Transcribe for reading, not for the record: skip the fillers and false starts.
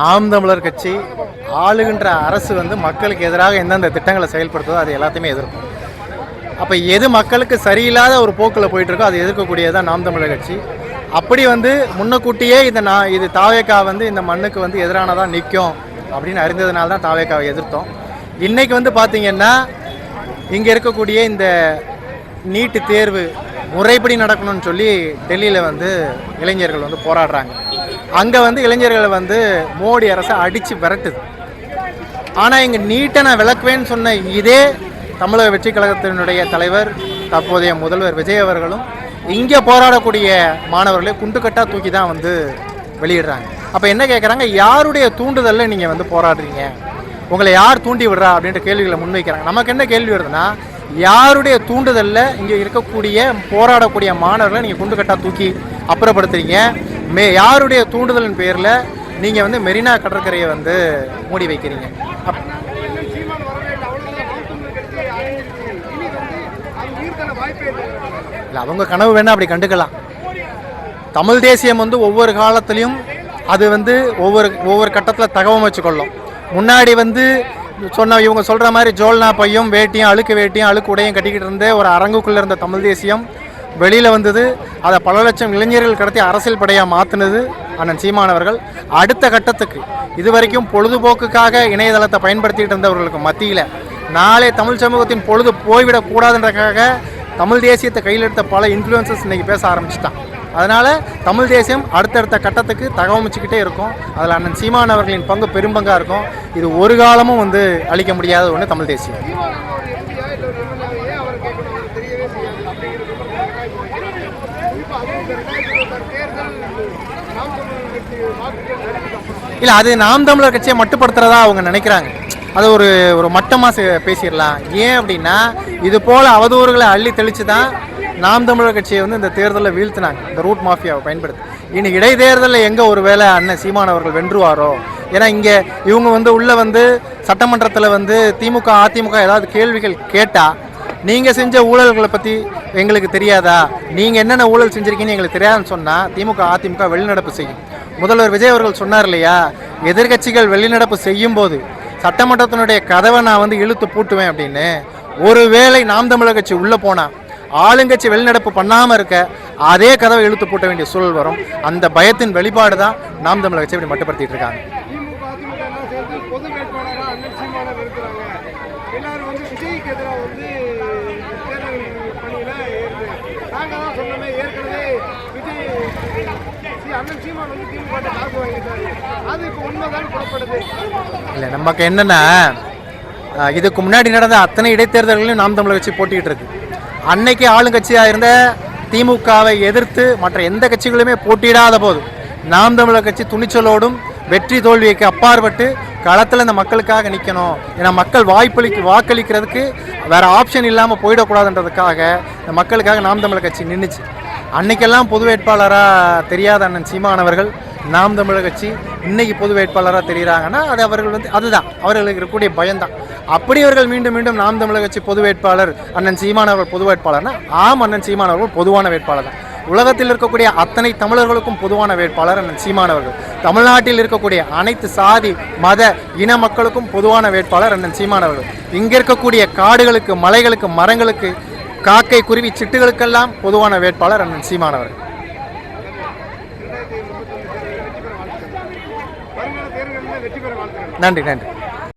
நாம் தமிழர் கட்சி ஆளுகின்ற அரசு வந்து மக்களுக்கு எதிராக எந்தெந்த திட்டங்களை செயல்படுத்துதோ அது எல்லாத்தையுமே எதிர்க்கும். அப்போ எது மக்களுக்கு சரியில்லாத ஒரு போக்கில் போயிட்டுருக்கோ அதை எதிர்க்கக்கூடியதான் நாம் தமிழர் கட்சி. அப்படி வந்து முன்னக்கூட்டியே இது தாவேக்கா வந்து இந்த மண்ணுக்கு வந்து எதிரானதான் நிற்கும் அப்படின்னு அறிந்ததுனால தான் தாவேக்காவை எதிர்த்தோம். இன்றைக்கி வந்து பார்த்திங்கன்னா இங்கே இருக்கக்கூடிய இந்த நீட்டு தேர்வு முறைப்படி நடக்கணும்னு சொல்லி டெல்லியில் வந்து இளைஞர்கள் வந்து போராடுறாங்க. அங்கே வந்து இளைஞர்களை வந்து மோடி அரசை அடித்து விரட்டுது. ஆனால் இங்கே நீட்டை நான் விளக்குவேன்னு சொன்ன இதே தமிழக வெற்றி கழகத்தினுடைய தலைவர் தற்போதைய முதல்வர் விஜய் அவர்களும் இங்கே போராடக்கூடிய மாணவர்களை குண்டுக்கட்டாக தூக்கி தான் வந்து வெளியிடுறாங்க. அப்போ என்ன கேட்குறாங்க, யாருடைய தூண்டுதலில் நீங்கள் வந்து போராடுறீங்க, உங்களை யார் தூண்டி விடுறா அப்படின்ற கேள்விகளை முன்வைக்கிறாங்க. நமக்கு என்ன கேள்வி வருதுன்னா, யாருடைய தூண்டுதலில் இங்கே இருக்கக்கூடிய போராடக்கூடிய மாணவர்களை நீங்கள் குண்டுக்கட்டாக தூக்கி அப்புறப்படுத்துறீங்க, யாருடைய தூண்டுதலின் பேரில் நீங்கள் வந்து மெரினா கடற்கரையை வந்து மூடி வைக்கிறீங்க. இல்லை, அவங்க கனவு வேணால் அப்படி கண்டுக்கலாம். தமிழ் தேசியம் வந்து ஒவ்வொரு காலத்துலேயும் அது வந்து ஒவ்வொரு கட்டத்தில் தகவமைச்சு கொள்ளும். முன்னாடி வந்து இவங்க சொல்கிற மாதிரி ஜோல்னா பையும் வேட்டியும் அழுக்கு உடையும் கட்டிக்கிட்டு இருந்தே ஒரு அரங்குக்குள்ளே இருந்த தமிழ் தேசியம் வெளியில் வந்தது. அதை பல லட்சம் இளைஞர்கள் கடத்தி அரசியல் படையாக மாற்றினது அண்ணன் சீமானவர்கள். அடுத்த கட்டத்துக்கு இதுவரைக்கும் பொழுதுபோக்குக்காக இணையதளத்தை பயன்படுத்திகிட்டு இருந்தவர்களுக்கு மத்தியில் நாளை தமிழ் சமூகத்தின் பொழுது போய்விடக்கூடாதுன்றக்காக தமிழ் தேசியத்தை கையில் எடுத்த பல இன்ஃப்ளூயன்சஸ் இன்றைக்கி பேச ஆரம்பிச்சிட்டான். அதனால் தமிழ் தேசியம் அடுத்தடுத்த கட்டத்துக்கு தகவமைச்சிக்கிட்டே இருக்கும். அதில் அண்ணன் சீமானவர்களின் பங்கு பெரும்பங்காக இருக்கும். இது ஒரு காலமும் வந்து அழிக்க முடியாத ஒன்று தமிழ் தேசியம். இல்லை, அது நாம் தமிழர் கட்சியை மட்டுப்படுத்துறதா அவங்க நினைக்கிறாங்க. அது ஒரு மட்டமாக பேசிடலாம். ஏன் அப்படின்னா, இது போல் அவதூறுகளை அள்ளி தெளித்து தான் நாம் தமிழர் கட்சியை வந்து இந்த தேர்தலில் வீழ்த்தினாங்க, இந்த ரூட் மாஃபியாவை பயன்படுத்தி. இனி இடைத்தேர்தலில் எங்கே ஒரு வேளை அண்ணன் சீமானவர்கள் வென்றுவாரோ, ஏன்னா இங்கே இவங்க வந்து உள்ளே வந்து சட்டமன்றத்தில் வந்து திமுக அதிமுக ஏதாவது கேள்விகள் கேட்டால், நீங்கள் செஞ்ச ஊழல்களை பற்றி எங்களுக்கு தெரியாதா, நீங்கள் என்னென்ன ஊழல் செஞ்சுருக்கீங்கன்னு எங்களுக்கு தெரியாதுன்னு சொன்னால் திமுக அதிமுக வெளிநடப்பு செய்யும். முதல்வர் விஜய் அவர்கள் சொன்னார் இல்லையா, எதிர்கட்சிகள் வெளிநடப்பு செய்யும் போது சட்டமன்றத்தினுடைய கதவை நான் வந்து இழுத்து பூட்டுவேன் அப்படின்னு. ஒருவேளை நாம் தமிழர் கட்சி உள்ளே போனால் ஆளுங்கட்சி வெளிநடப்பு பண்ணாமல் இருக்க அதே கதவை இழுத்து பூட்ட வேண்டிய சூழல் வரும். அந்த பயத்தின் வெளிப்பாடு தான் நாம் தமிழர் கட்சி இப்படி மட்டுப்படுத்திட்டு இருக்காங்க. இல்லை, நமக்கு என்னென்னா, இதுக்கு முன்னாடி நடந்த அத்தனை இடைத்தேர்தல்களையும் நாம் தமிழர் கட்சி போட்டிக்கிட்டு இருக்கு. அன்னைக்கு ஆளுங்கட்சியாக இருந்த திமுகவை எதிர்த்து மற்ற எந்த கட்சிகளுமே போட்டியிடாத போது நாம் தமிழர் கட்சி துணிச்சலோடும் வெற்றி தோல்விக்கு அப்பாற்பட்டு களத்தில் இந்த மக்களுக்காக நிற்கணும், ஏன்னா மக்கள் வாக்களிக்கிறதுக்கு வேறு ஆப்ஷன் இல்லாமல் போயிடக்கூடாதுன்றதுக்காக இந்த மக்களுக்காக நாம் தமிழர் கட்சி நின்றுச்சு. அன்னைக்கெல்லாம் பொது வேட்பாளராக தெரியாத அண்ணன் சீமானவர்கள் நாம் தமிழர் கட்சி இன்னைக்கு பொது வேட்பாளராக தெரிகிறாங்கன்னா அது அவர்கள் வந்து அதுதான் அவர்களுக்கு இருக்கக்கூடிய பயம்தான். அப்படி அவர்கள் மீண்டும் மீண்டும் நாம் தமிழர் கட்சி பொது வேட்பாளர் அண்ணன் சீமானவர்கள் பொது வேட்பாளர்னா அண்ணன் சீமானவர்கள் பொதுவான வேட்பாளர் தான். உலகத்தில் இருக்கக்கூடிய அத்தனை தமிழர்களுக்கும் பொதுவான வேட்பாளர் அண்ணன் சீமானவர்கள். தமிழ்நாட்டில் இருக்கக்கூடிய அனைத்து சாதி மத இன மக்களுக்கும் பொதுவான வேட்பாளர் அண்ணன் சீமானவர்கள். இங்கே இருக்கக்கூடிய காடுகளுக்கு மலைகளுக்கு மரங்களுக்கு காக்கை குருவி சிட்டுகளுக்கெல்லாம் பொதுவான வேட்பாளர் அண்ணன் சீமானவர்கள். நன்றி.